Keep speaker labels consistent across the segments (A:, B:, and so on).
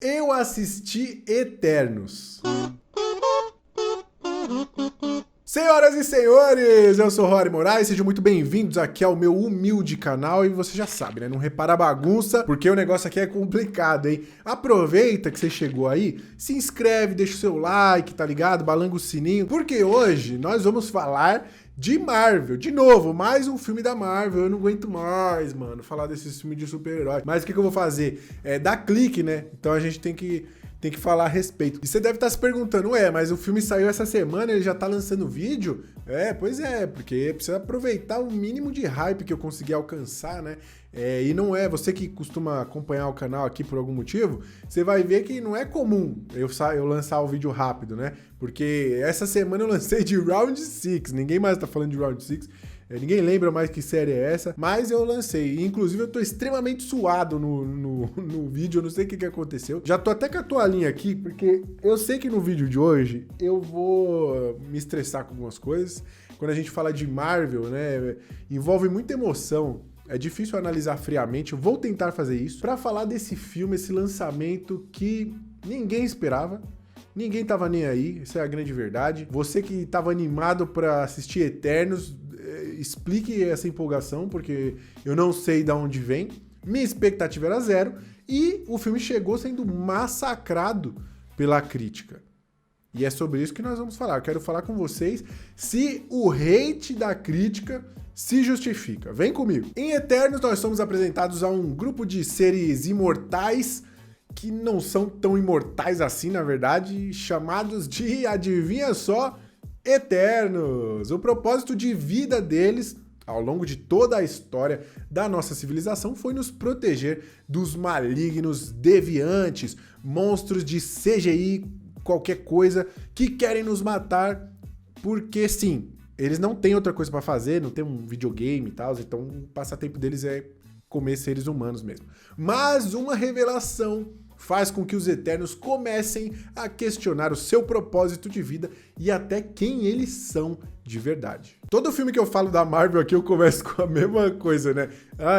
A: Eu assisti Eternos. Senhoras e senhores, eu sou Rory Moraes, sejam muito bem-vindos aqui ao meu humilde canal e você já sabe, né? Não repara a bagunça, porque o negócio aqui é complicado, hein? Aproveita que você chegou aí, se inscreve, deixa o seu like, tá ligado? Balanga o sininho, porque hoje nós vamos falar de Marvel, de novo, mais um filme da Marvel. Eu não aguento mais, mano, falar desses filmes de super-herói. Mas o que eu vou fazer? É dar clique, né? Então a gente tem que falar a respeito. E você deve estar se perguntando, ué, mas o filme saiu essa semana, ele já tá lançando vídeo? Pois é, porque precisa aproveitar o mínimo de hype que eu consegui alcançar, né? E não é, você que costuma acompanhar o canal aqui por algum motivo, você vai ver que não é comum eu lançar o vídeo rápido, né? Porque essa semana eu lancei de Round 6, ninguém mais tá falando de Round 6, ninguém lembra mais que série é essa, mas eu lancei. Inclusive eu tô extremamente suado no vídeo, eu não sei o que aconteceu. Já tô até com a toalhinha aqui, porque eu sei que no vídeo de hoje eu vou me estressar com algumas coisas. Quando a gente fala de Marvel, né, envolve muita emoção. É difícil analisar friamente, eu vou tentar fazer isso, pra falar desse filme, esse lançamento que ninguém esperava. Ninguém tava nem aí, essa é a grande verdade. Você que tava animado pra assistir Eternos, explique essa empolgação, porque eu não sei de onde vem. Minha expectativa era zero e o filme chegou sendo massacrado pela crítica. E é sobre isso que nós vamos falar. Eu quero falar com vocês se o hate da crítica se justifica. Vem comigo. Em Eternos, nós somos apresentados a um grupo de seres imortais que não são tão imortais assim, na verdade, chamados de, adivinha só, Eternos. O propósito de vida deles, ao longo de toda a história da nossa civilização, foi nos proteger dos malignos deviantes, monstros de CGI, qualquer coisa, que querem nos matar, porque sim, eles não têm outra coisa pra fazer, não tem um videogame e tal, então o passatempo deles é comer seres humanos mesmo. Mas uma revelação faz com que os Eternos comecem a questionar o seu propósito de vida e até quem eles são de verdade. Todo filme que eu falo da Marvel aqui eu começo com a mesma coisa, né?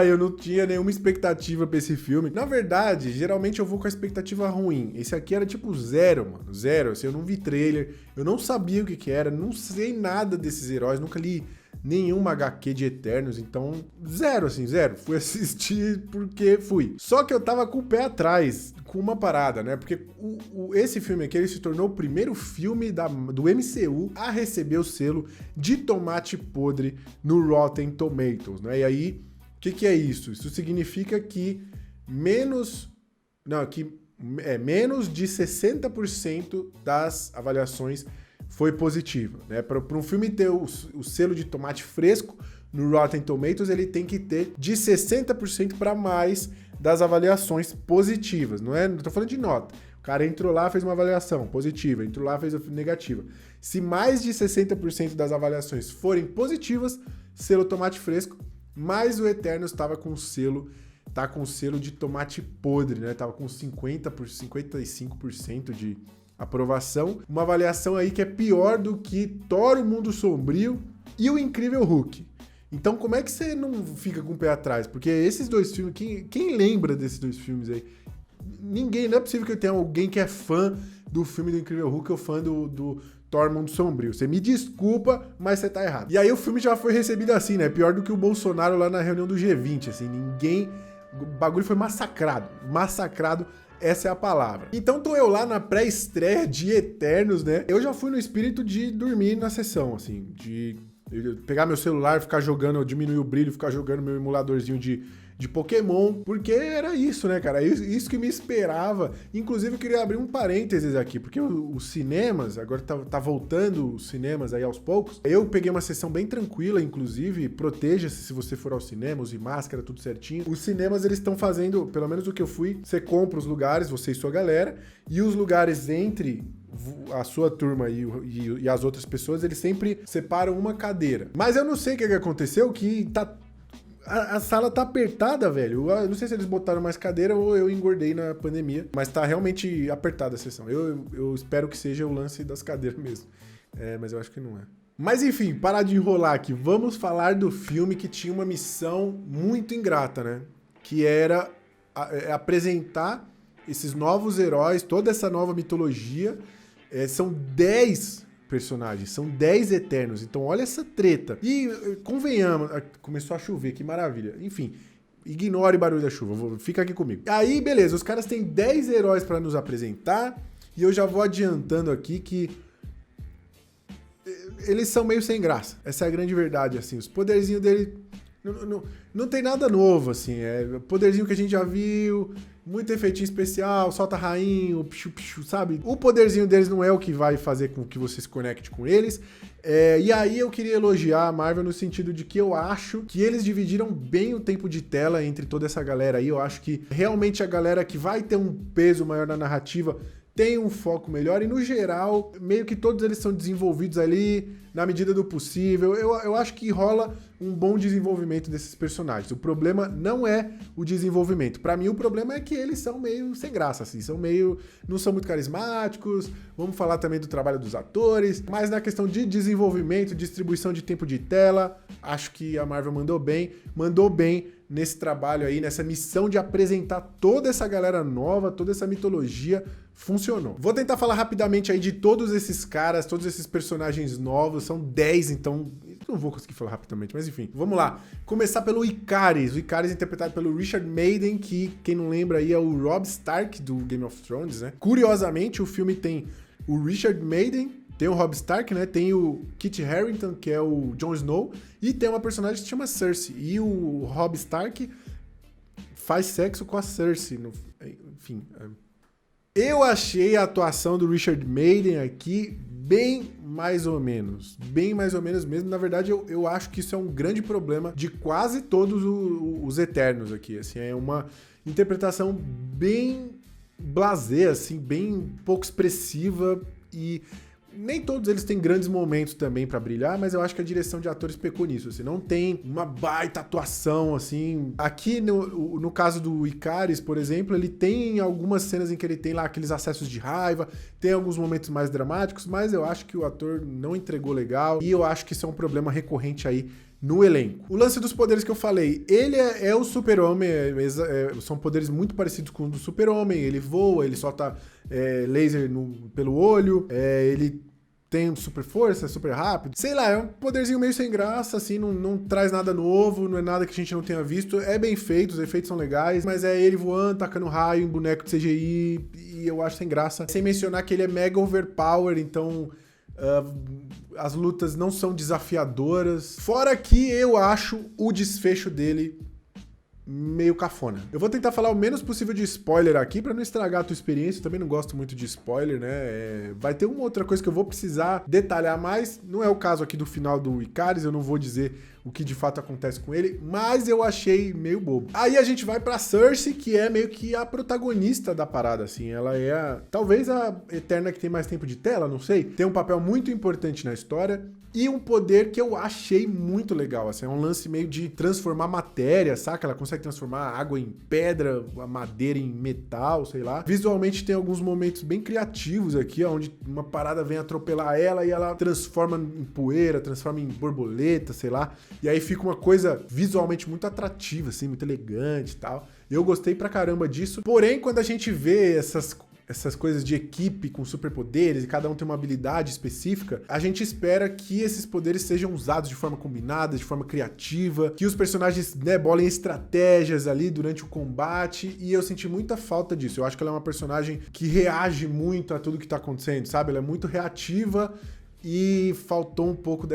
A: Eu não tinha nenhuma expectativa pra esse filme. Na verdade, geralmente eu vou com a expectativa ruim. Esse aqui era tipo zero, mano. Zero, assim, eu não vi trailer, eu não sabia o que era, não sei nada desses heróis, nunca li nenhuma HQ de Eternos, então zero, assim, zero. Fui assistir porque fui. Só que eu tava com o pé atrás, com uma parada, né? Porque esse filme aqui, ele se tornou o primeiro filme do MCU a receber o selo de tomate podre no Rotten Tomatoes, né? E aí, o que é isso? Isso significa que menos de 60% das avaliações foi positiva, né? Para um filme ter o selo de tomate fresco no Rotten Tomatoes, ele tem que ter de 60% para mais das avaliações positivas, não tô falando de nota. O cara entrou lá, fez uma avaliação positiva, entrou lá, fez a negativa. Se mais de 60% das avaliações forem positivas, selo tomate fresco, mas o Eternos estava com selo, tá com selo de tomate podre, né? Tava com 55% de aprovação, uma avaliação aí que é pior do que Thor, o Mundo Sombrio e o Incrível Hulk. Então como é que você não fica com o pé atrás? Porque esses dois filmes, quem lembra desses dois filmes aí? Ninguém, não é possível que eu tenha alguém que é fã do filme do Incrível Hulk ou fã do Thor, Mundo Sombrio. Você me desculpa, mas você tá errado. E aí o filme já foi recebido assim, né? Pior do que o Bolsonaro lá na reunião do G20, assim, o bagulho foi massacrado. Essa é a palavra. Então tô eu lá na pré-estreia de Eternos, né? Eu já fui no espírito de dormir na sessão, assim, de pegar meu celular, ficar jogando, diminuir o brilho, ficar jogando meu emuladorzinho de Pokémon, porque era isso, né, cara? Isso que me esperava. Inclusive, eu queria abrir um parênteses aqui, porque os cinemas, agora tá voltando os cinemas aí aos poucos. Eu peguei uma sessão bem tranquila, inclusive, proteja-se se você for ao cinema, use máscara, tudo certinho. Os cinemas, eles estão fazendo, pelo menos o que eu fui, você compra os lugares, você e sua galera, e os lugares entre a sua turma e as outras pessoas, eles sempre separam uma cadeira. Mas eu não sei o que aconteceu, que a sala tá apertada, velho. Eu não sei se eles botaram mais cadeira ou eu engordei na pandemia, mas tá realmente apertada a sessão. Eu espero que seja o lance das cadeiras mesmo. Mas eu acho que não é. Mas enfim, parar de enrolar aqui. Vamos falar do filme que tinha uma missão muito ingrata, né? Que era apresentar esses novos heróis, toda essa nova mitologia, são 10 personagens, são 10 Eternos. Então olha essa treta. E convenhamos, começou a chover, que maravilha. Enfim, ignore o barulho da chuva, fica aqui comigo. Aí, beleza, os caras têm 10 heróis pra nos apresentar, e eu já vou adiantando aqui que eles são meio sem graça. Essa é a grande verdade, assim. Os poderzinhos dele não tem nada novo, assim. É poderzinho que a gente já viu, muito efeitinho especial, solta rainho, pichu, pichu, sabe? O poderzinho deles não é o que vai fazer com que você se conecte com eles. E aí eu queria elogiar a Marvel no sentido de que eu acho que eles dividiram bem o tempo de tela entre toda essa galera aí. Eu acho que realmente a galera que vai ter um peso maior na narrativa tem um foco melhor e, no geral, meio que todos eles são desenvolvidos ali na medida do possível. Eu acho que rola um bom desenvolvimento desses personagens. O problema não é o desenvolvimento. Pra mim, o problema é que eles são meio sem graça, assim. Não são muito carismáticos. Vamos falar também do trabalho dos atores. Mas na questão de desenvolvimento, distribuição de tempo de tela, acho que a Marvel mandou bem nesse trabalho aí, nessa missão de apresentar toda essa galera nova, toda essa mitologia. Funcionou. Vou tentar falar rapidamente aí de todos esses caras, todos esses personagens novos, são 10, então não vou conseguir falar rapidamente, mas enfim, vamos lá. Começar pelo Ikaris, o Ikaris interpretado pelo Richard Madden, que quem não lembra aí é o Robb Stark do Game of Thrones, né? Curiosamente, o filme tem o Richard Madden, tem o Robb Stark, né? Tem o Kit Harington, que é o Jon Snow, e tem uma personagem que se chama Cersei. E o Robb Stark faz sexo com a Cersei, enfim. Eu achei a atuação do Richard Madden aqui bem mais ou menos mesmo. Na verdade, eu acho que isso é um grande problema de quase todos os Eternos aqui. Assim, é uma interpretação bem blasé, assim, bem pouco expressiva, e nem todos eles têm grandes momentos também pra brilhar, mas eu acho que a direção de atores pecou nisso, assim, não tem uma baita atuação, assim. Aqui, no caso do Ikaris, por exemplo, ele tem algumas cenas em que ele tem lá aqueles acessos de raiva, tem alguns momentos mais dramáticos, mas eu acho que o ator não entregou legal, e eu acho que isso é um problema recorrente aí no elenco. O lance dos poderes que eu falei, ele é o super-homem, são poderes muito parecidos com o do super-homem, ele voa, ele solta laser pelo olho, ele tem super força, super rápido, sei lá, é um poderzinho meio sem graça, assim, não traz nada novo, não é nada que a gente não tenha visto, é bem feito, os efeitos são legais, mas é ele voando, tacando raio, um boneco de CGI, e eu acho sem graça. Sem mencionar que ele é mega overpower, então as lutas não são desafiadoras. Fora que eu acho o desfecho dele meio cafona. Eu vou tentar falar o menos possível de spoiler aqui pra não estragar a tua experiência. Eu também não gosto muito de spoiler, né? Vai ter uma outra coisa que eu vou precisar detalhar mais. Não é o caso aqui do final do Ikaris, eu não vou dizer o que de fato acontece com ele, mas eu achei meio bobo. Aí a gente vai pra Cersei, que é meio que a protagonista da parada, assim. Ela é talvez a Eterna que tem mais tempo de tela, não sei. Tem um papel muito importante na história. E um poder que eu achei muito legal, assim, é um lance meio de transformar matéria, saca? Ela consegue transformar a água em pedra, a madeira em metal, sei lá. Visualmente tem alguns momentos bem criativos aqui, onde uma parada vem atropelar ela e ela transforma em poeira, transforma em borboleta, sei lá. E aí fica uma coisa visualmente muito atrativa, assim, muito elegante e tal. Eu gostei pra caramba disso. Porém, quando a gente vê essas coisas de equipe com superpoderes e cada um tem uma habilidade específica, a gente espera que esses poderes sejam usados de forma combinada, de forma criativa, que os personagens, né, bolem estratégias ali durante o combate, e eu senti muita falta disso. Eu acho que ela é uma personagem que reage muito a tudo que tá acontecendo, sabe? Ela é muito reativa e faltou um pouco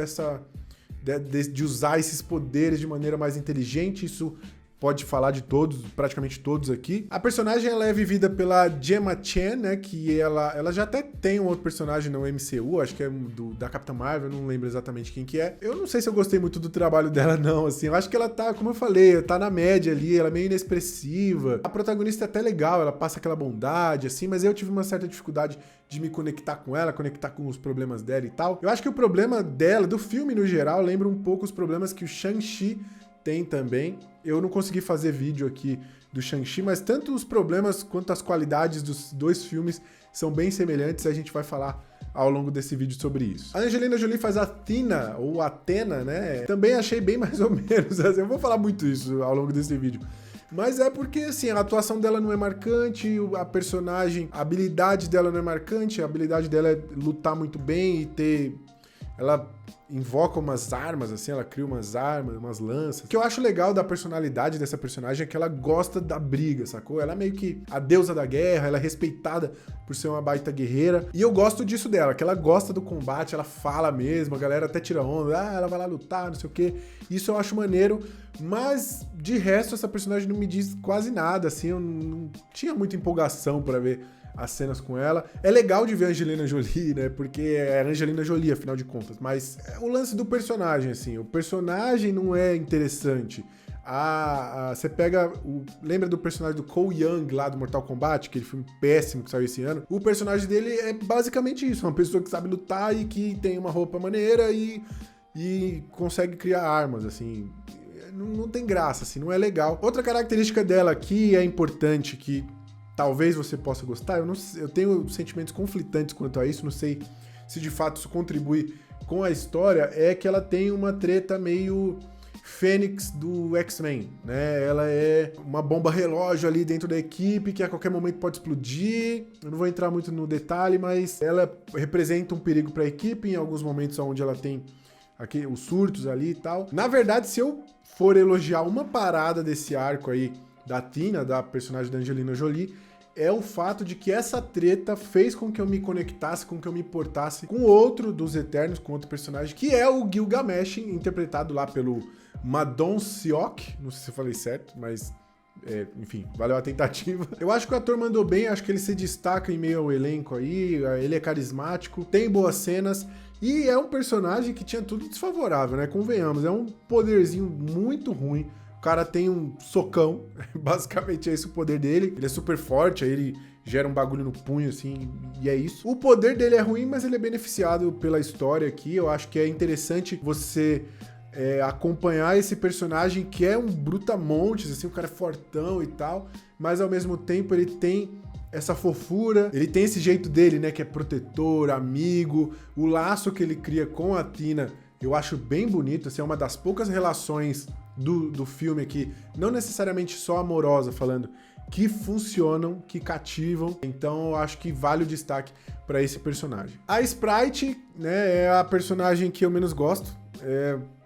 A: de usar esses poderes de maneira mais inteligente. Isso pode falar de todos, praticamente todos aqui. A personagem, ela é vivida pela Gemma Chan, né, que ela já até tem um outro personagem no MCU, acho que é da Capitã Marvel, não lembro exatamente quem que é. Eu não sei se eu gostei muito do trabalho dela, não, assim, eu acho que ela tá, como eu falei, tá na média ali, ela é meio inexpressiva. A protagonista é até legal, ela passa aquela bondade, assim, mas eu tive uma certa dificuldade de me conectar com ela, conectar com os problemas dela e tal. Eu acho que o problema dela, do filme no geral, lembra um pouco os problemas que o Shang-Chi tem também. Eu não consegui fazer vídeo aqui do Shang-Chi, mas tanto os problemas quanto as qualidades dos dois filmes são bem semelhantes, e a gente vai falar ao longo desse vídeo sobre isso. A Angelina Jolie faz a Athena, ou Athena, né? Também achei bem mais ou menos, eu vou falar muito isso ao longo desse vídeo. Mas é porque, assim, a atuação dela não é marcante, a personagem, a habilidade dela não é marcante, a habilidade dela é lutar muito bem e ter... Ela invoca umas armas, assim, ela cria umas armas, umas lanças. O que eu acho legal da personalidade dessa personagem é que ela gosta da briga, sacou? Ela é meio que a deusa da guerra, ela é respeitada por ser uma baita guerreira. E eu gosto disso dela, que ela gosta do combate, ela fala mesmo, a galera até tira onda, ela vai lá lutar, não sei o quê. Isso eu acho maneiro, mas de resto essa personagem não me diz quase nada, assim, eu não tinha muita empolgação pra ver as cenas com ela. É legal de ver a Angelina Jolie, né? Porque é a Angelina Jolie, afinal de contas. Mas o lance do personagem, assim, o personagem não é interessante. Você pega... Lembra do personagem do Cole Young lá do Mortal Kombat? Aquele filme péssimo que saiu esse ano? O personagem dele é basicamente isso. Uma pessoa que sabe lutar e que tem uma roupa maneira e consegue criar armas, assim... Não tem graça, assim, não é legal. Outra característica dela que é importante, que talvez você possa gostar, eu tenho sentimentos conflitantes quanto a isso, não sei se de fato isso contribui com a história, é que ela tem uma treta meio Fênix do X-Men, né? Ela é uma bomba relógio ali dentro da equipe que a qualquer momento pode explodir. Eu não vou entrar muito no detalhe, mas ela representa um perigo para a equipe em alguns momentos onde ela tem aqui os surtos ali e tal. Na verdade, se eu for elogiar uma parada desse arco aí da Tina, da personagem da Angelina Jolie, é o fato de que essa treta fez com que eu me conectasse, com que eu me importasse com outro dos Eternos, com outro personagem, que é o Gilgamesh, interpretado lá pelo Madon Seok, não sei se eu falei certo, mas... enfim, valeu a tentativa. Eu acho que o ator mandou bem, acho que ele se destaca em meio ao elenco aí, ele é carismático, tem boas cenas, e é um personagem que tinha tudo desfavorável, né? Convenhamos, é um poderzinho muito ruim. O cara tem um socão, basicamente é esse o poder dele. Ele é super forte, aí ele gera um bagulho no punho, assim, e é isso. O poder dele é ruim, mas ele é beneficiado pela história aqui. Eu acho que é interessante você acompanhar esse personagem que é um brutamontes, assim, um cara fortão e tal, mas ao mesmo tempo ele tem essa fofura, ele tem esse jeito dele, né, que é protetor, amigo, o laço que ele cria com a Tina, eu acho bem bonito, assim, é uma das poucas relações do filme aqui, não necessariamente só amorosa, falando, que funcionam, que cativam, então eu acho que vale o destaque para esse personagem. A Sprite, né, é a personagem que eu menos gosto,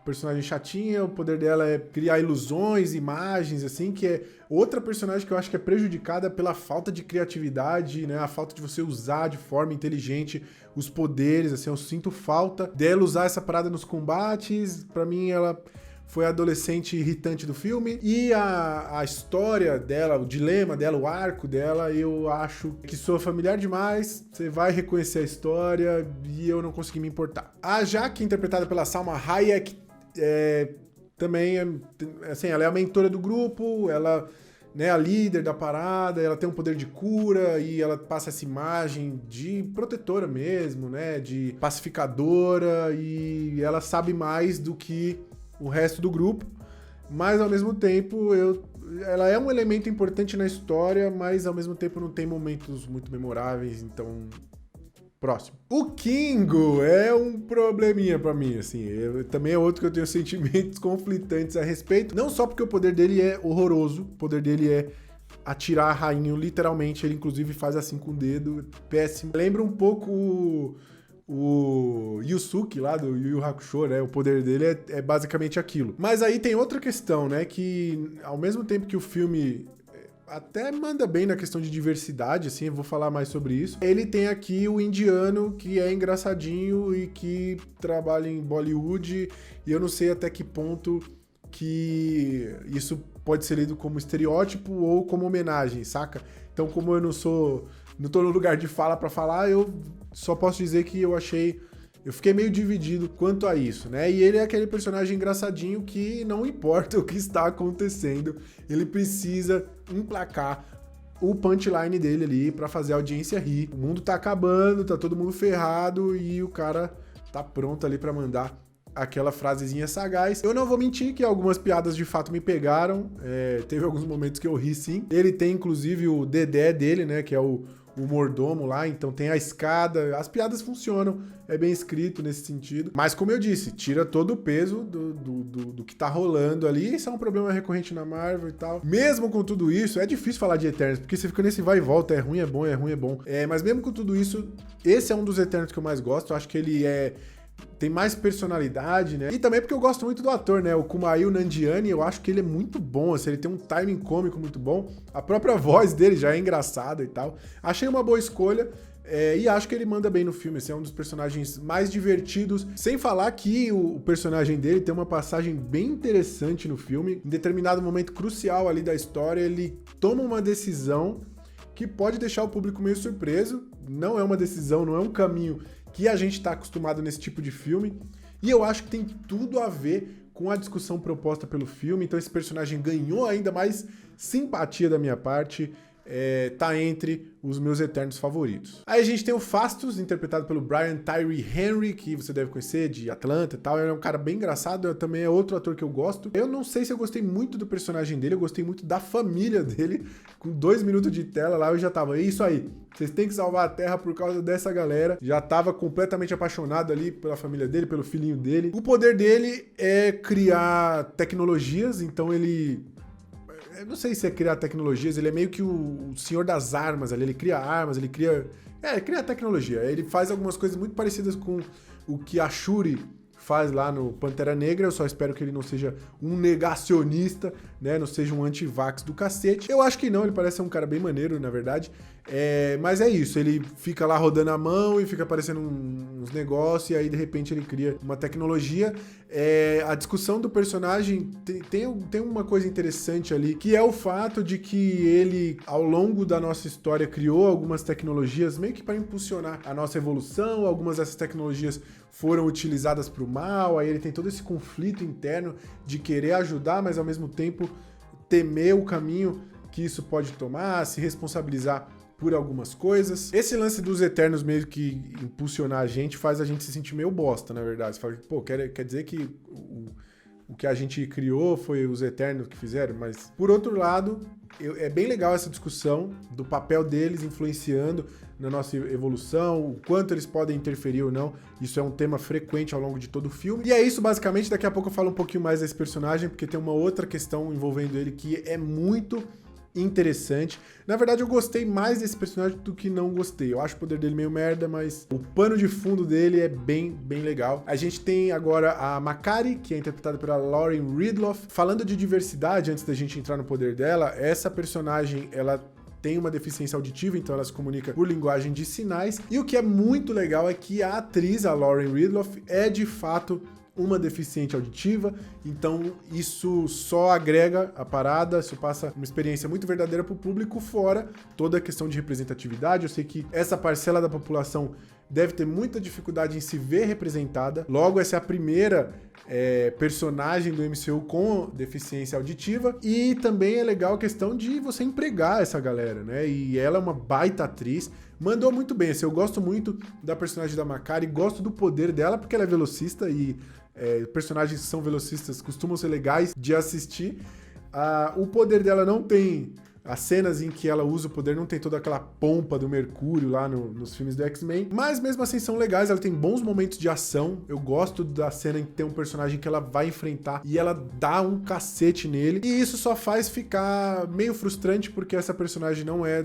A: personagem chatinha, o poder dela é criar ilusões, imagens, assim, que é outra personagem que eu acho que é prejudicada pela falta de criatividade, né, a falta de você usar de forma inteligente os poderes, assim, eu sinto falta dela usar essa parada nos combates, pra mim ela foi a adolescente irritante do filme, e a história dela, o dilema dela, o arco dela, eu acho que soa familiar demais, você vai reconhecer a história, e eu não consegui me importar. A Jaque, interpretada pela Salma Hayek, também, assim, ela é a mentora do grupo, ela, né, a líder da parada, ela tem um poder de cura e ela passa essa imagem de protetora mesmo, né, de pacificadora, e ela sabe mais do que o resto do grupo, mas ao mesmo tempo ela é um elemento importante na história, mas ao mesmo tempo não tem momentos muito memoráveis, então... Próximo. O Kingo é um probleminha pra mim, assim, também é outro que eu tenho sentimentos conflitantes a respeito, não só porque o poder dele é horroroso, o poder dele é atirar rainho, literalmente, ele inclusive faz assim com o dedo, péssimo. Lembra um pouco o Yusuke lá do Yu Yu Hakusho, né, o poder dele é basicamente aquilo. Mas aí tem outra questão, né, que ao mesmo tempo que o filme... até manda bem na questão de diversidade, assim, eu vou falar mais sobre isso. Ele tem aqui o indiano, que é engraçadinho e que trabalha em Bollywood, e eu não sei até que ponto que isso pode ser lido como estereótipo ou como homenagem, saca? Então, como eu não tô no lugar de fala pra falar, eu só posso dizer que eu fiquei meio dividido quanto a isso, né? E ele é aquele personagem engraçadinho que não importa o que está acontecendo, ele precisa emplacar o punchline dele ali pra fazer a audiência rir. O mundo tá acabando, tá todo mundo ferrado e o cara tá pronto ali pra mandar aquela frasezinha sagaz. Eu não vou mentir que algumas piadas de fato me pegaram, teve alguns momentos que eu ri sim. Ele tem inclusive o Dedé dele, né, que é o o mordomo lá, então tem a escada, as piadas funcionam, é bem escrito nesse sentido. Mas como eu disse, tira todo o peso do que tá rolando ali, isso é um problema recorrente na Marvel e tal. Mesmo com tudo isso, é difícil falar de Eternos, porque você fica nesse vai e volta, é ruim, é bom, é ruim, é bom. Mas mesmo com tudo isso, esse é um dos Eternos que eu mais gosto, eu acho que ele tem mais personalidade, né? E também porque eu gosto muito do ator, né? O Kumail Nanjiani, eu acho que ele é muito bom, assim, ele tem um timing cômico muito bom. A própria voz dele já é engraçada e tal. Achei uma boa escolha. E acho que ele manda bem no filme, esse é um dos personagens mais divertidos, sem falar que o personagem dele tem uma passagem bem interessante no filme. Em determinado momento crucial ali da história, ele toma uma decisão que pode deixar o público meio surpreso. Não é uma decisão, não é um caminho que a gente tá acostumado nesse tipo de filme. E eu acho que tem tudo a ver com a discussão proposta pelo filme. Então esse personagem ganhou ainda mais simpatia da minha parte. Tá entre os meus Eternos favoritos. Aí a gente tem o Phastos, interpretado pelo Brian Tyree Henry, que você deve conhecer, de Atlanta e tal. Ele é um cara bem engraçado, também é outro ator que eu gosto. Eu não sei se eu gostei muito do personagem dele, eu gostei muito da família dele. Com 2 minutos de tela lá, eu já tava, é isso aí, vocês têm que salvar a Terra por causa dessa galera. Já tava completamente apaixonado ali pela família dele, pelo filhinho dele. O poder dele é criar tecnologias, então ele... Eu não sei se é criar tecnologias, ele é meio que o senhor das armas ali, ele cria armas, ele cria tecnologia. Ele faz algumas coisas muito parecidas com o que a Shuri faz lá no Pantera Negra. Eu só espero que ele não seja um negacionista, né? Não seja um anti-vax do cacete. Eu acho que não, ele parece ser um cara bem maneiro, na verdade. Mas é isso, ele fica lá rodando a mão e fica aparecendo uns negócios, e aí de repente ele cria uma tecnologia. A discussão do personagem tem uma coisa interessante ali, que é o fato de que ele, ao longo da nossa história, criou algumas tecnologias meio que para impulsionar a nossa evolução. Algumas dessas tecnologias foram utilizadas para o mal, aí ele tem todo esse conflito interno de querer ajudar, mas ao mesmo tempo temer o caminho que isso pode tomar, se responsabilizar por algumas coisas. Esse lance dos Eternos meio que impulsionar a gente faz a gente se sentir meio bosta, na verdade. Você fala, pô, quer dizer que o que a gente criou foi os Eternos que fizeram? Mas, por outro lado, é bem legal essa discussão do papel deles influenciando na nossa evolução, o quanto eles podem interferir ou não. Isso é um tema frequente ao longo de todo o filme. E é isso, basicamente. Daqui a pouco eu falo um pouquinho mais desse personagem, porque tem uma outra questão envolvendo ele que é muito interessante. Na verdade, eu gostei mais desse personagem do que não gostei. Eu acho o poder dele meio merda, mas o pano de fundo dele é bem, bem legal. A gente tem agora a Makkari, que é interpretada pela Lauren Ridloff. Falando de diversidade, antes da gente entrar no poder dela, essa personagem, ela tem uma deficiência auditiva, então ela se comunica por linguagem de sinais. E o que é muito legal é que a atriz, a Lauren Ridloff, é de fato uma deficiente auditiva, então isso só agrega a parada, isso passa uma experiência muito verdadeira para o público, fora toda a questão de representatividade. Eu sei que essa parcela da população deve ter muita dificuldade em se ver representada, logo essa é a primeira personagem do MCU com deficiência auditiva, e também é legal a questão de você empregar essa galera, né? E ela é uma baita atriz, mandou muito bem. Assim, eu gosto muito da personagem da Makkari, gosto do poder dela, porque ela é velocista e personagens que são velocistas costumam ser legais de assistir. O poder dela não tem... As cenas em que ela usa o poder não tem toda aquela pompa do Mercúrio lá nos filmes do X-Men, mas mesmo assim são legais, ela tem bons momentos de ação. Eu gosto da cena em que tem um personagem que ela vai enfrentar e ela dá um cacete nele, e isso só faz ficar meio frustrante, porque essa personagem não é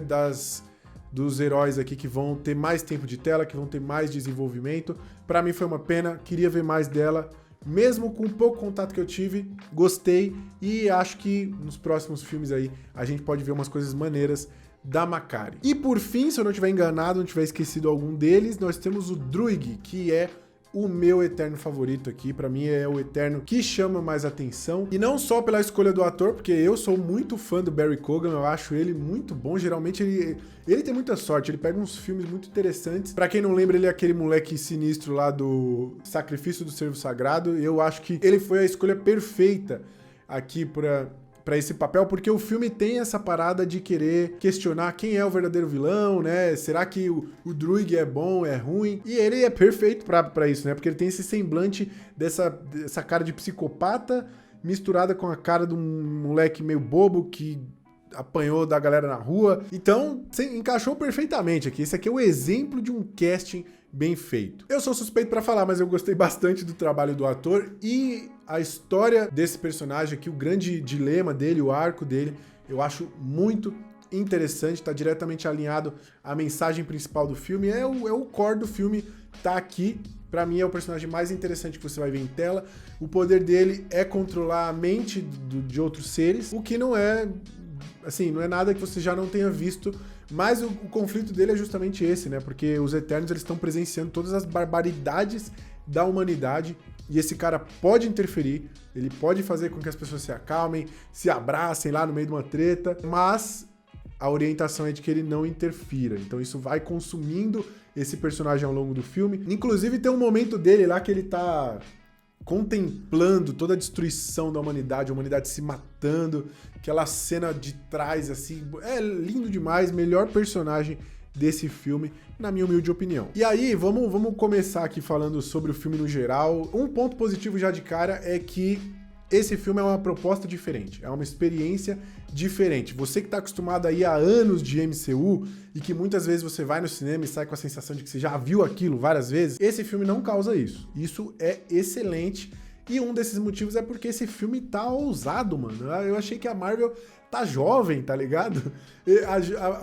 A: dos heróis aqui que vão ter mais tempo de tela, que vão ter mais desenvolvimento. Pra mim foi uma pena, queria ver mais dela. Mesmo com o pouco contato que eu tive, gostei, e acho que nos próximos filmes aí a gente pode ver umas coisas maneiras da Makkari. E por fim, se eu não tiver enganado, não tiver esquecido algum deles, nós temos o Druig, que é o meu Eterno favorito aqui. Pra mim é o Eterno que chama mais atenção, e não só pela escolha do ator, porque eu sou muito fã do Barry Keoghan, eu acho ele muito bom. Geralmente ele tem muita sorte, ele pega uns filmes muito interessantes. Pra quem não lembra, ele é aquele moleque sinistro lá do Sacrifício do Servo Sagrado. Eu acho que ele foi a escolha perfeita aqui pra esse papel, porque o filme tem essa parada de querer questionar quem é o verdadeiro vilão, né? Será que o Druig é bom, é ruim? E ele é perfeito pra isso, né? Porque ele tem esse semblante dessa cara de psicopata misturada com a cara de um moleque meio bobo que apanhou da galera na rua. Então, encaixou perfeitamente aqui. Esse aqui é o exemplo de um casting bem feito. Eu sou suspeito pra falar, mas eu gostei bastante do trabalho do ator e a história desse personagem aqui, o grande dilema dele, o arco dele, eu acho muito interessante, tá diretamente alinhado à mensagem principal do filme, é o core do filme, tá aqui. Pra mim é o personagem mais interessante que você vai ver em tela. O poder dele é controlar a mente de outros seres, o que não é, assim, não é nada que você já não tenha visto, mas o conflito dele é justamente esse, né? Porque os Eternos, eles estão presenciando todas as barbaridades da humanidade e esse cara pode interferir, ele pode fazer com que as pessoas se acalmem, se abracem lá no meio de uma treta, mas a orientação é de que ele não interfira. Então isso vai consumindo esse personagem ao longo do filme. Inclusive tem um momento dele lá que ele tá contemplando toda a destruição da humanidade, a humanidade se matando, aquela cena de trás, assim, é lindo demais, melhor personagem desse filme, na minha humilde opinião. E aí, vamos começar aqui falando sobre o filme no geral. Um ponto positivo já de cara é que esse filme é uma proposta diferente, é uma experiência diferente. Você que está acostumado aí há anos de MCU e que muitas vezes você vai no cinema e sai com a sensação de que você já viu aquilo várias vezes, esse filme não causa isso. Isso é excelente e um desses motivos é porque esse filme tá ousado, mano. Eu achei que a Marvel tá jovem, tá ligado?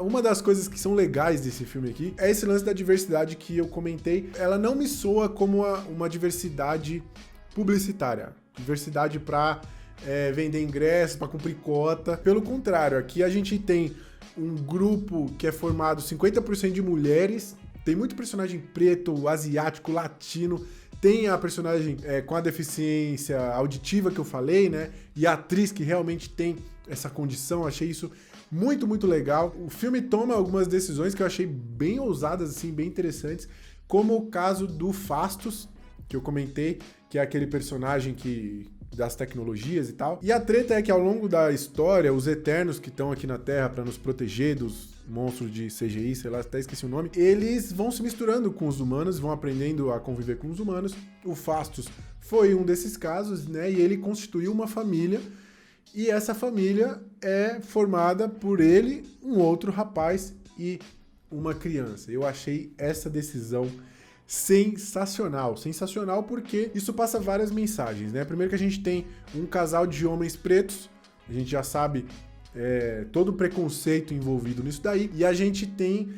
A: Uma das coisas que são legais desse filme aqui é esse lance da diversidade que eu comentei. Ela não me soa como uma diversidade publicitária. Diversidade para vender ingressos, para cumprir cota. Pelo contrário, aqui a gente tem um grupo que é formado 50% de mulheres, tem muito personagem preto, asiático, latino, tem a personagem com a deficiência auditiva que eu falei, né? E a atriz que realmente tem essa condição, achei isso muito, muito legal. O filme toma algumas decisões que eu achei bem ousadas, assim, bem interessantes, como o caso do Phastos, que eu comentei, que é aquele personagem das tecnologias e tal. E a treta é que ao longo da história, os Eternos que estão aqui na Terra para nos proteger dos monstros de CGI, sei lá, até esqueci o nome, eles vão se misturando com os humanos, vão aprendendo a conviver com os humanos. O Phastos foi um desses casos, né? E ele constituiu uma família, e essa família é formada por ele, um outro rapaz e uma criança. Eu achei essa decisão sensacional porque isso passa várias mensagens, né? Primeiro que a gente tem um casal de homens pretos, a gente já sabe todo o preconceito envolvido nisso daí, e a gente tem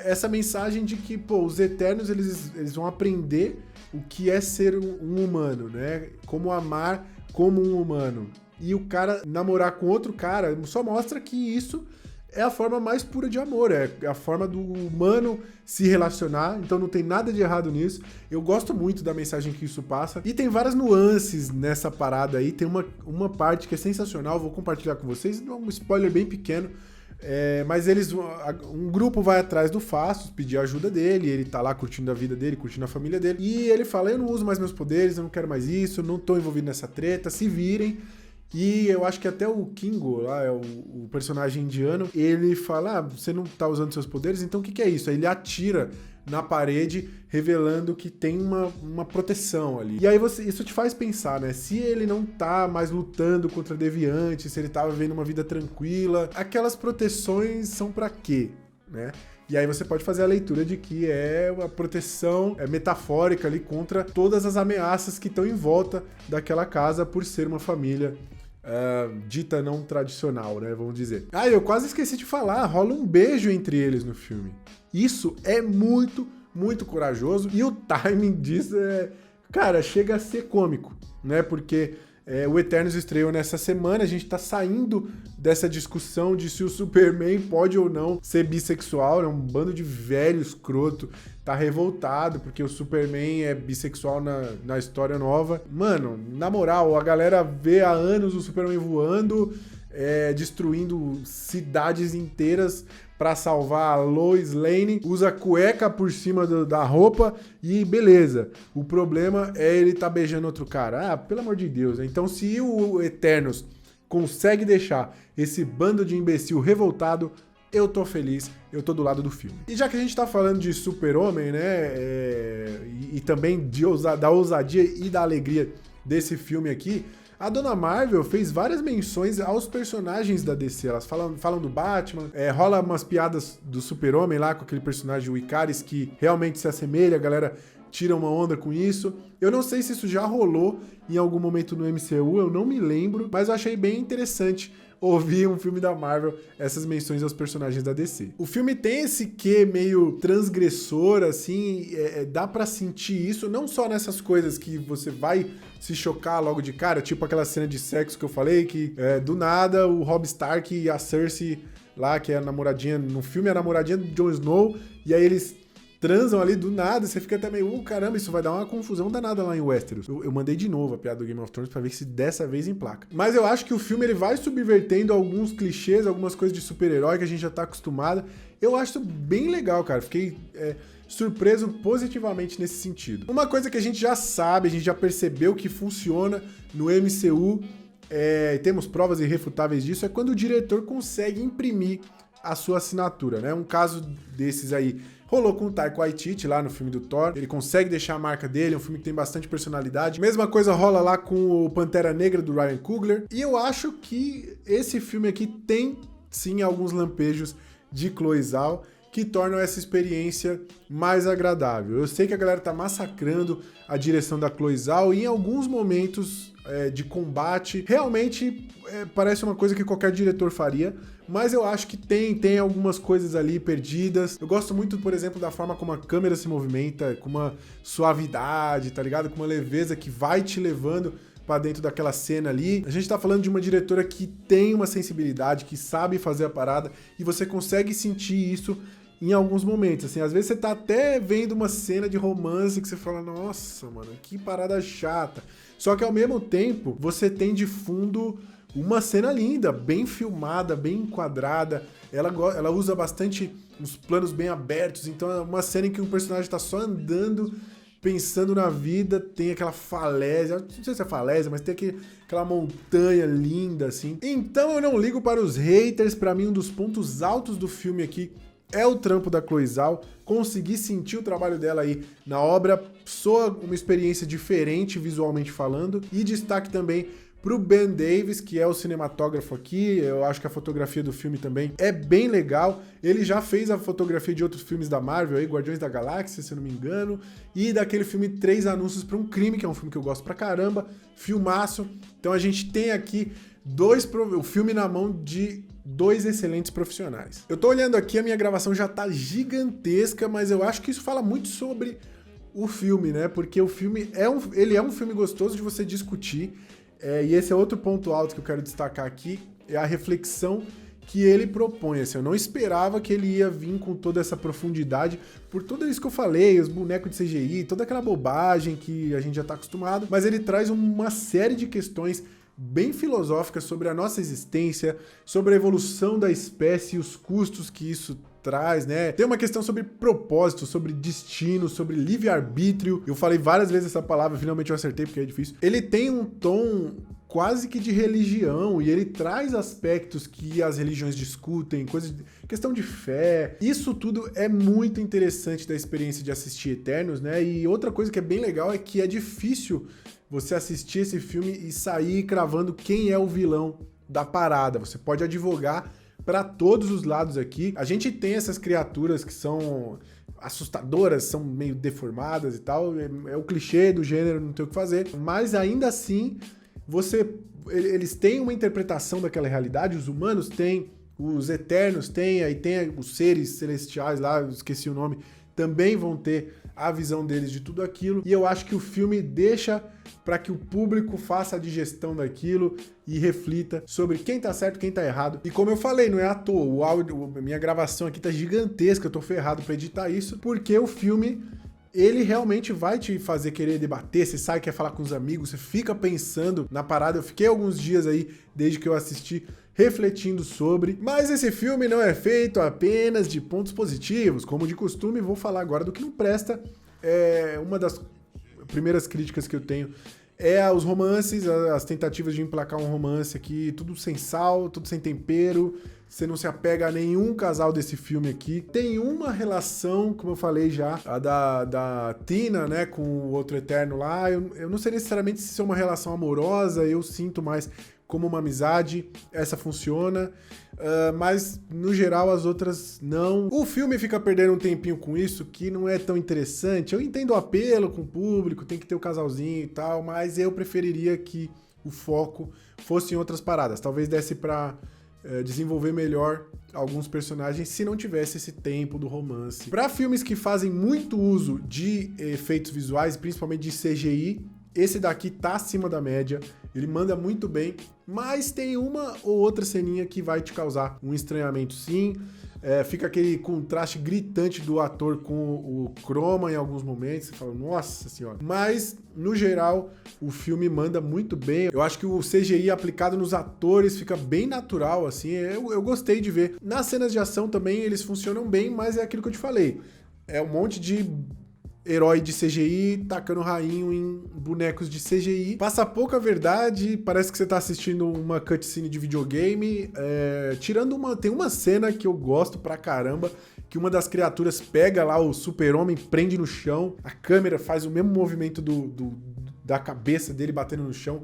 A: essa mensagem de que, pô, os Eternos, eles vão aprender o que é ser um humano, né? Como amar como um humano. E o cara namorar com outro cara só mostra que isso é a forma mais pura de amor, é a forma do humano se relacionar, então não tem nada de errado nisso. Eu gosto muito da mensagem que isso passa, e tem várias nuances nessa parada aí, tem uma parte que é sensacional, vou compartilhar com vocês, um spoiler bem pequeno, mas um grupo vai atrás do Phastos, pedir a ajuda dele, ele tá lá curtindo a vida dele, curtindo a família dele, e ele fala, eu não uso mais meus poderes, eu não quero mais isso, não tô envolvido nessa treta, se virem. E eu acho que até o Kingo, lá, o personagem indiano, ele fala, você não tá usando seus poderes, então o que é isso? Aí ele atira na parede, revelando que tem uma proteção ali. E aí isso te faz pensar, né? Se ele não tá mais lutando contra deviantes, se ele tá vivendo uma vida tranquila, aquelas proteções são pra quê, né? E aí você pode fazer a leitura de que é uma proteção metafórica ali contra todas as ameaças que estão em volta daquela casa por ser uma família dita não tradicional, né, vamos dizer. Eu quase esqueci de falar, rola um beijo entre eles no filme. Isso é muito, muito corajoso e o timing disso cara, chega a ser cômico, né, porque o Eternos estreou nessa semana, a gente tá saindo dessa discussão de se o Superman pode ou não ser bissexual, né? Um bando de velho escroto tá revoltado porque o Superman é bissexual na história nova. Mano, na moral, a galera vê há anos o Superman voando, destruindo cidades inteiras pra salvar a Lois Lane, usa cueca por cima da roupa e beleza. O problema é ele tá beijando outro cara. Pelo amor de Deus, né? Então se o Eternos consegue deixar esse bando de imbecil revoltado, eu tô feliz, eu tô do lado do filme. E já que a gente tá falando de Super-Homem, né, e também da ousadia e da alegria desse filme aqui, A Dona Marvel fez várias menções aos personagens da DC. Elas falam do Batman, rola umas piadas do Super-Homem lá com aquele personagem, o Icaris, que realmente se assemelha, a galera tira uma onda com isso. Eu não sei se isso já rolou em algum momento no MCU, eu não me lembro, mas eu achei bem interessante ouvir um filme da Marvel, essas menções aos personagens da DC. O filme tem esse quê meio transgressor, assim, dá pra sentir isso, não só nessas coisas que você vai se chocar logo de cara, tipo aquela cena de sexo que eu falei, que do nada o Robb Stark e a Cersei lá, que é a namoradinha, no filme é a namoradinha do Jon Snow, e aí eles transam ali do nada, você fica até meio, caramba, isso vai dar uma confusão danada lá em Westeros. Eu mandei de novo a piada do Game of Thrones pra ver se dessa vez emplaca. Mas eu acho que o filme ele vai subvertendo alguns clichês, algumas coisas de super-herói que a gente já tá acostumado. Eu acho isso bem legal, cara. Fiquei surpreso positivamente nesse sentido. Uma coisa que a gente já sabe, a gente já percebeu que funciona no MCU, temos provas irrefutáveis disso, é quando o diretor consegue imprimir a sua assinatura, né? Um caso desses aí rolou com o Taika Waititi lá no filme do Thor. Ele consegue deixar a marca dele, é um filme que tem bastante personalidade. Mesma coisa rola lá com o Pantera Negra do Ryan Coogler. E eu acho que esse filme aqui tem, sim, alguns lampejos de Chloe Zhao que tornam essa experiência mais agradável. Eu sei que a galera tá massacrando a direção da Chloe Zhao e em alguns momentos de combate, realmente parece uma coisa que qualquer diretor faria, mas eu acho que tem algumas coisas ali perdidas. Eu gosto muito, por exemplo, da forma como a câmera se movimenta, com uma suavidade, tá ligado? Com uma leveza que vai te levando pra dentro daquela cena ali. A gente tá falando de uma diretora que tem uma sensibilidade, que sabe fazer a parada, e você consegue sentir isso em alguns momentos, assim, às vezes você tá até vendo uma cena de romance que você fala, nossa, mano, que parada chata. Só que ao mesmo tempo, você tem de fundo uma cena linda, bem filmada, bem enquadrada, ela usa bastante uns planos bem abertos, então é uma cena em que um personagem tá só andando, pensando na vida, tem aquela falésia, não sei se é falésia, mas tem aquela montanha linda, assim. Então eu não ligo para os haters, pra mim um dos pontos altos do filme aqui é o trampo da Chloe Zhao, conseguir sentir o trabalho dela aí na obra, soa uma experiência diferente visualmente falando, e destaque também pro Ben Davis, que é o cinematógrafo aqui, eu acho que a fotografia do filme também é bem legal, ele já fez a fotografia de outros filmes da Marvel, aí, Guardiões da Galáxia, se eu não me engano, e daquele filme 3 Anúncios para um Crime, que é um filme que eu gosto pra caramba, filmaço, então a gente tem aqui o filme na mão de dois excelentes profissionais. Eu tô olhando aqui, a minha gravação já tá gigantesca, mas eu acho que isso fala muito sobre o filme, né? Porque o filme ele é um filme gostoso de você discutir, e esse é outro ponto alto que eu quero destacar aqui, é a reflexão que ele propõe. Assim, eu não esperava que ele ia vir com toda essa profundidade, por tudo isso que eu falei, os bonecos de CGI, toda aquela bobagem que a gente já tá acostumado, mas ele traz uma série de questões bem filosóficas sobre a nossa existência, sobre a evolução da espécie e os custos que isso traz, né? Tem uma questão sobre propósito, sobre destino, sobre livre-arbítrio. Eu falei várias vezes essa palavra, finalmente eu acertei porque é difícil. Ele tem um tom quase que de religião e ele traz aspectos que as religiões discutem, questão de fé. Isso tudo é muito interessante da experiência de assistir Eternos, né? E outra coisa que é bem legal é que é difícil você assistir esse filme e sair cravando quem é o vilão da parada. Você pode advogar para todos os lados aqui. A gente tem essas criaturas que são assustadoras, são meio deformadas e tal. É o clichê do gênero, não tem o que fazer. Mas ainda assim, eles têm uma interpretação daquela realidade. Os humanos têm, os Eternos têm, aí tem os seres celestiais lá, eu esqueci o nome, também vão ter a visão deles de tudo aquilo, e eu acho que o filme deixa para que o público faça a digestão daquilo e reflita sobre quem tá certo, quem tá errado. E como eu falei, não é à toa, o áudio, a minha gravação aqui tá gigantesca, eu tô ferrado para editar isso, porque o filme, ele realmente vai te fazer querer debater, você sai, quer falar com os amigos, você fica pensando na parada. Eu fiquei alguns dias aí, desde que eu assisti, refletindo sobre, mas esse filme não é feito apenas de pontos positivos, como de costume. Vou falar agora do que não presta. Uma das primeiras críticas que eu tenho é os romances, as tentativas de emplacar um romance aqui, tudo sem sal, tudo sem tempero, você não se apega a nenhum casal desse filme aqui. Tem uma relação, como eu falei já, a da Tina, né, com o outro Eterno lá. Eu não sei necessariamente se é uma relação amorosa, eu sinto mais como uma amizade, essa funciona, mas no geral as outras não. O filme fica perdendo um tempinho com isso, que não é tão interessante. Eu entendo o apelo com o público, tem que ter o casalzinho e tal, mas eu preferiria que o foco fosse em outras paradas. Talvez desse pra desenvolver melhor alguns personagens se não tivesse esse tempo do romance. Para filmes que fazem muito uso de efeitos visuais, principalmente de CGI, esse daqui tá acima da média, ele manda muito bem, mas tem uma ou outra ceninha que vai te causar um estranhamento sim, fica aquele contraste gritante do ator com o chroma em alguns momentos, você fala, nossa senhora. Mas, no geral, o filme manda muito bem, eu acho que o CGI aplicado nos atores fica bem natural, assim, eu gostei de ver. Nas cenas de ação também eles funcionam bem, mas é aquilo que eu te falei, é um monte de herói de CGI tacando rainho em bonecos de CGI. Passa pouca verdade, parece que você tá assistindo uma cutscene de videogame. Tem uma cena que eu gosto pra caramba, que uma das criaturas pega lá o super-homem, prende no chão, a câmera faz o mesmo movimento da cabeça dele batendo no chão.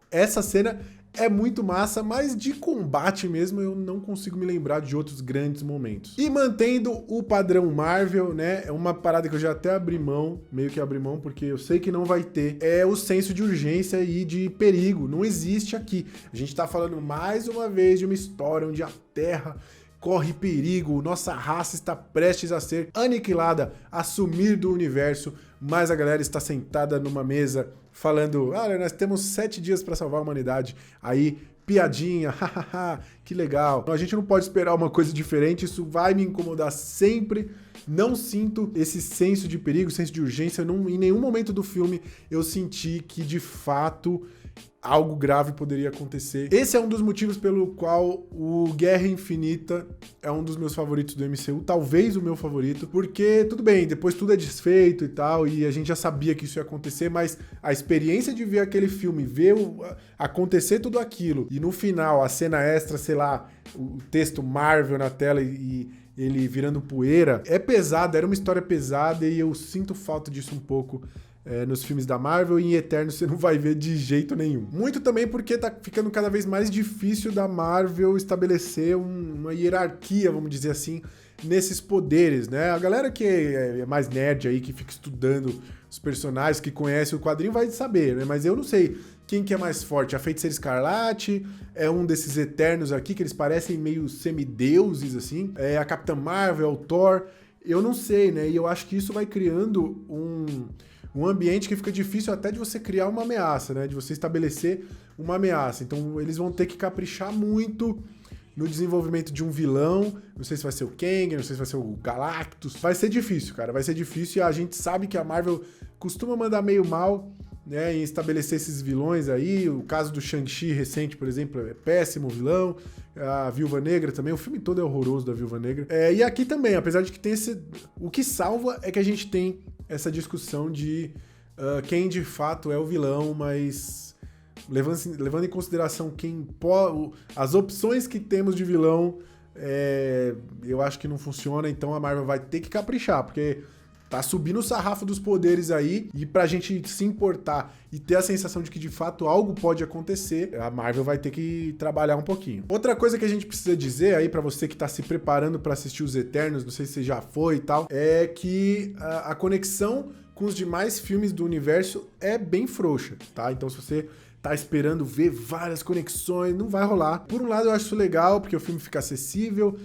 A: Essa cena é muito massa, mas de combate mesmo eu não consigo me lembrar de outros grandes momentos. E mantendo o padrão Marvel, né, é uma parada que eu já até abri mão, meio que abri mão, porque eu sei que não vai ter, é o senso de urgência e de perigo. Não existe aqui. A gente tá falando mais uma vez de uma história onde a Terra corre perigo, nossa raça está prestes a ser aniquilada, a sumir do universo, mas a galera está sentada numa mesa falando, olha, nós temos 7 dias para salvar a humanidade. Aí, piadinha, hahaha, que legal. A gente não pode esperar uma coisa diferente, isso vai me incomodar sempre. Não sinto esse senso de perigo, senso de urgência. Em nenhum momento do filme eu senti que, de fato, algo grave poderia acontecer. Esse é um dos motivos pelo qual o Guerra Infinita é um dos meus favoritos do MCU, talvez o meu favorito, porque, tudo bem, depois tudo é desfeito e tal, e a gente já sabia que isso ia acontecer, mas a experiência de ver aquele filme, ver acontecer tudo aquilo, e no final, a cena extra, sei lá, o texto Marvel na tela e ele virando poeira, é pesado, era uma história pesada, e eu sinto falta disso um pouco nos filmes da Marvel, e em Eterno você não vai ver de jeito nenhum. Muito também porque tá ficando cada vez mais difícil da Marvel estabelecer uma hierarquia, vamos dizer assim, nesses poderes, né? A galera que é mais nerd aí, que fica estudando os personagens, que conhece o quadrinho, vai saber, né? Mas eu não sei quem que é mais forte. A Feiticeira Escarlate é um desses Eternos aqui, que eles parecem meio semideuses, assim. A Capitã Marvel, o Thor, eu não sei, né? E eu acho que isso vai criando um ambiente que fica difícil até de você criar uma ameaça, né? De você estabelecer uma ameaça. Então eles vão ter que caprichar muito no desenvolvimento de um vilão. Não sei se vai ser o Kang, não sei se vai ser o Galactus. Vai ser difícil, cara. Vai ser difícil, e a gente sabe que a Marvel costuma mandar meio mal, né, em estabelecer esses vilões aí. O caso do Shang-Chi recente, por exemplo, é péssimo vilão. A Viúva Negra também, o filme todo é horroroso da Viúva Negra. E aqui também, apesar de que tem o que salva é que a gente tem essa discussão de quem de fato é o vilão, mas levando em consideração as opções que temos de vilão, eu acho que não funciona, então a Marvel vai ter que caprichar, porque tá subindo o sarrafo dos poderes aí, e pra gente se importar e ter a sensação de que de fato algo pode acontecer, a Marvel vai ter que trabalhar um pouquinho. Outra coisa que a gente precisa dizer aí pra você que tá se preparando pra assistir os Eternos, não sei se você já foi e tal, é que a conexão com os demais filmes do universo é bem frouxa, tá? Então se você tá esperando ver várias conexões, não vai rolar. Por um lado eu acho isso legal, porque o filme fica acessível,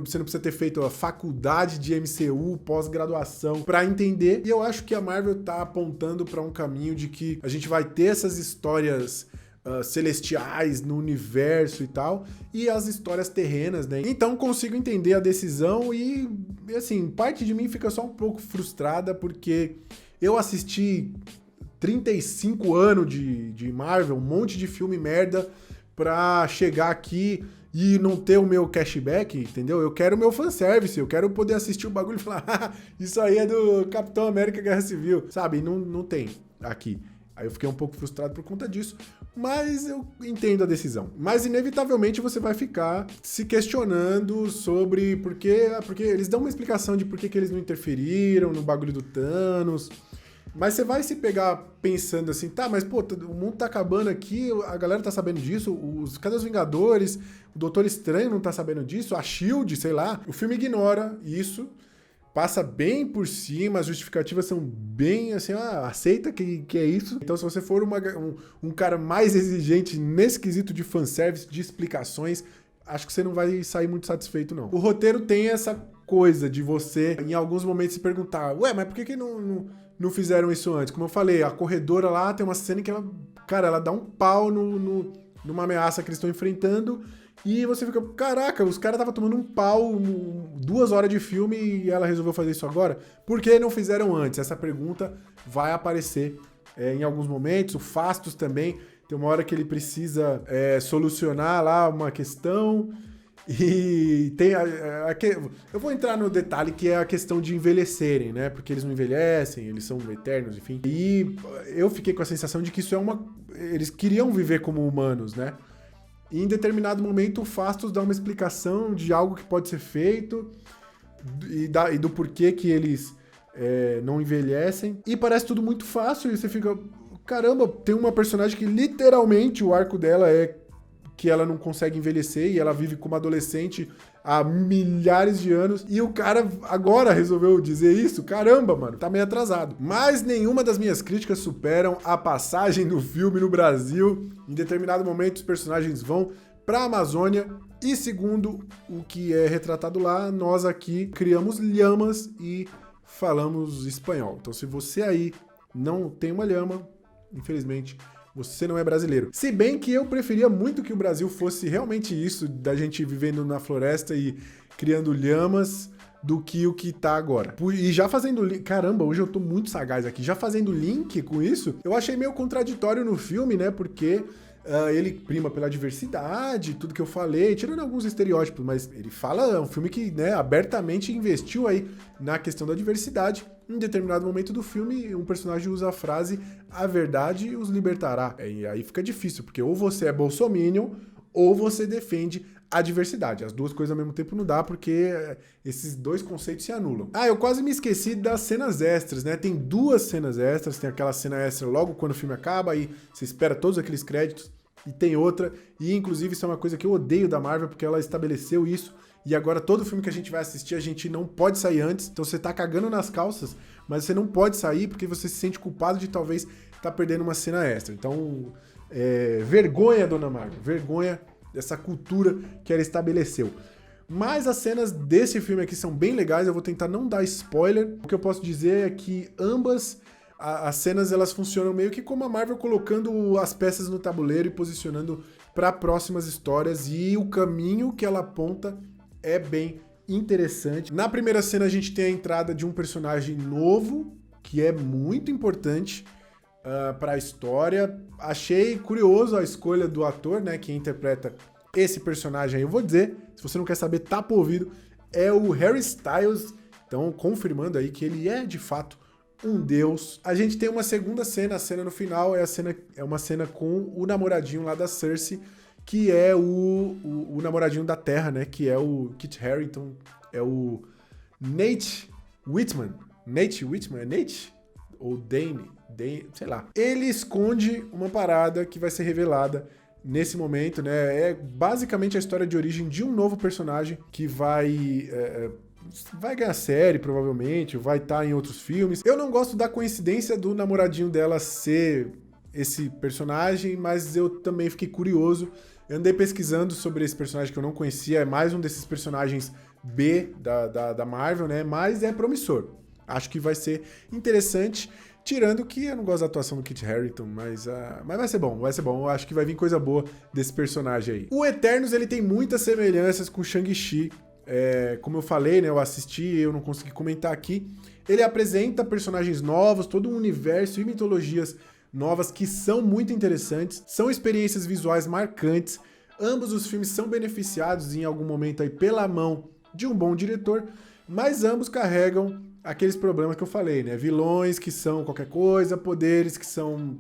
A: você não precisa ter feito a faculdade de MCU, pós-graduação, pra entender, e eu acho que a Marvel tá apontando pra um caminho de que a gente vai ter essas histórias celestiais no universo e tal, e as histórias terrenas, né? Então consigo entender a decisão e, assim, parte de mim fica só um pouco frustrada, porque eu assisti 35 anos de Marvel, um monte de filme merda, pra chegar aqui e não ter o meu cashback, entendeu? Eu quero o meu fanservice, eu quero poder assistir o bagulho e falar, isso aí é do Capitão América Guerra Civil, sabe? Não tem aqui. Aí eu fiquei um pouco frustrado por conta disso, mas eu entendo a decisão. Mas inevitavelmente você vai ficar se questionando sobre porque eles dão uma explicação de por que eles não interferiram no bagulho do Thanos. Mas você vai se pegar pensando assim, tá, mas pô, o mundo tá acabando aqui, a galera tá sabendo disso, cadê os Vingadores? O Doutor Estranho não tá sabendo disso, a SHIELD, sei lá. O filme ignora isso, passa bem por cima, as justificativas são bem assim, aceita que é isso. Então se você for um cara mais exigente nesse quesito de fanservice, de explicações, acho que você não vai sair muito satisfeito, não. O roteiro tem essa coisa de você, em alguns momentos, se perguntar, ué, mas por que não fizeram isso antes? Como eu falei, a corredora lá tem uma cena que ela dá um pau numa ameaça que eles estão enfrentando e você fica, caraca, os caras estavam tomando um pau 2 horas de filme e ela resolveu fazer isso agora? Por que não fizeram antes? Essa pergunta vai aparecer em alguns momentos. O Phastos também, tem uma hora que ele precisa solucionar lá uma questão. E tem eu vou entrar no detalhe que é a questão de envelhecerem, né? Porque eles não envelhecem, eles são eternos, enfim. E eu fiquei com a sensação de que isso eles queriam viver como humanos, né? E em determinado momento o Phastos dá uma explicação de algo que pode ser feito e do porquê que eles não envelhecem. E parece tudo muito fácil e você fica, caramba, tem uma personagem que literalmente o arco dela é que ela não consegue envelhecer e ela vive como adolescente há milhares de anos. E o cara agora resolveu dizer isso? Caramba, mano, tá meio atrasado. Mas nenhuma das minhas críticas superam a passagem do filme no Brasil. Em determinado momento, os personagens vão pra Amazônia e, segundo o que é retratado lá, nós aqui criamos lhamas e falamos espanhol. Então, se você aí não tem uma lhama, infelizmente, você não é brasileiro. Se bem que eu preferia muito que o Brasil fosse realmente isso, da gente vivendo na floresta e criando lhamas, do que o que tá agora. E já fazendo link... Caramba, hoje eu tô muito sagaz aqui. Já fazendo link com isso, eu achei meio contraditório no filme, né? Porque ele prima pela diversidade, tudo que eu falei, tirando alguns estereótipos, mas ele fala, é um filme que, né, abertamente investiu aí na questão da diversidade. Em determinado momento do filme, um personagem usa a frase "a verdade os libertará". E aí fica difícil, porque ou você é bolsominion, ou você defende a diversidade. As duas coisas ao mesmo tempo não dá, porque esses dois conceitos se anulam. Eu quase me esqueci das cenas extras, né? Tem 2 cenas extras, tem aquela cena extra logo quando o filme acaba, aí você espera todos aqueles créditos, e tem outra, e inclusive isso é uma coisa que eu odeio da Marvel, porque ela estabeleceu isso, e agora todo filme que a gente vai assistir, a gente não pode sair antes, então você tá cagando nas calças, mas você não pode sair porque você se sente culpado de talvez tá perdendo uma cena extra. Então, vergonha, dona Marvel, vergonha dessa cultura que ela estabeleceu. Mas as cenas desse filme aqui são bem legais, eu vou tentar não dar spoiler. O que eu posso dizer é que ambas as cenas elas funcionam meio que como a Marvel colocando as peças no tabuleiro e posicionando para próximas histórias, e o caminho que ela aponta é bem interessante. Na primeira cena a gente tem a entrada de um personagem novo, que é muito importante para a história. Achei curioso a escolha do ator, né, que interpreta esse personagem aí. Eu vou dizer, se você não quer saber, tapa o ouvido, é o Harry Styles. Então, confirmando aí que ele é, de fato, um deus. A gente tem uma segunda cena, a cena no final é uma cena com o namoradinho lá da Cersei, que é o namoradinho da Terra, né, que é o Kit Harington, é o Nate Whitman. Nate Whitman? É Nate? Ou Dane, sei lá. Ele esconde uma parada que vai ser revelada nesse momento, né? É basicamente a história de origem de um novo personagem que vai ganhar série, provavelmente, vai estar em outros filmes. Eu não gosto da coincidência do namoradinho dela ser esse personagem, mas eu também fiquei curioso. Eu andei pesquisando sobre esse personagem que eu não conhecia, é mais um desses personagens B da Marvel, né? Mas é promissor. Acho que vai ser interessante, tirando que eu não gosto da atuação do Kit Harington, mas vai ser bom, vai ser bom. Eu acho que vai vir coisa boa desse personagem aí. O Eternos, ele tem muitas semelhanças com Shang-Chi. Como eu falei, né, eu assisti e eu não consegui comentar aqui. Ele apresenta personagens novos, todo um universo e mitologias novas que são muito interessantes. São experiências visuais marcantes. Ambos os filmes são beneficiados em algum momento aí pela mão de um bom diretor, mas ambos carregam aqueles problemas que eu falei, né? Vilões que são qualquer coisa, poderes que são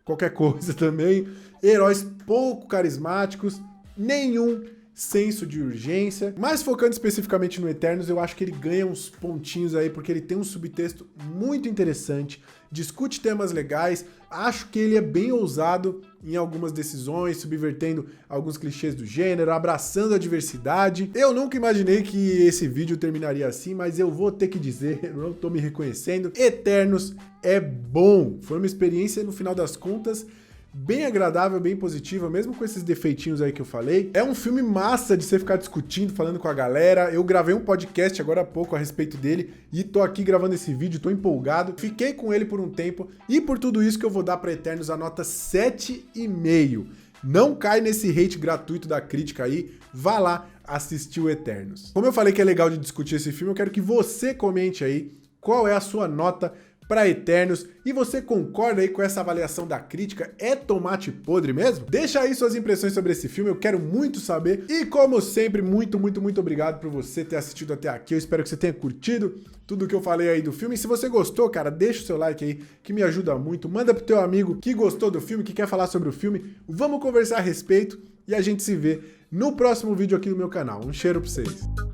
A: qualquer coisa também, heróis pouco carismáticos, nenhum senso de urgência, mas focando especificamente no Eternos, eu acho que ele ganha uns pontinhos aí, porque ele tem um subtexto muito interessante, discute temas legais, acho que ele é bem ousado em algumas decisões, subvertendo alguns clichês do gênero, abraçando a diversidade. Eu nunca imaginei que esse vídeo terminaria assim, mas eu vou ter que dizer, eu não tô me reconhecendo, Eternos é bom, foi uma experiência no final das contas bem agradável, bem positiva, mesmo com esses defeitinhos aí que eu falei. É um filme massa de você ficar discutindo, falando com a galera. Eu gravei um podcast agora há pouco a respeito dele e tô aqui gravando esse vídeo, tô empolgado. Fiquei com ele por um tempo e por tudo isso que eu vou dar pra Eternos a nota 7,5. Não cai nesse hate gratuito da crítica aí, vá lá assistir o Eternos. Como eu falei que é legal de discutir esse filme, eu quero que você comente aí qual é a sua nota para Eternos, e você concorda aí com essa avaliação da crítica? É tomate podre mesmo? Deixa aí suas impressões sobre esse filme, eu quero muito saber, e como sempre, muito obrigado por você ter assistido até aqui, eu espero que você tenha curtido tudo que eu falei aí do filme, e se você gostou, cara, deixa o seu like aí, que me ajuda muito, manda pro teu amigo que gostou do filme, que quer falar sobre o filme, vamos conversar a respeito, e a gente se vê no próximo vídeo aqui do meu canal. Um cheiro pra vocês!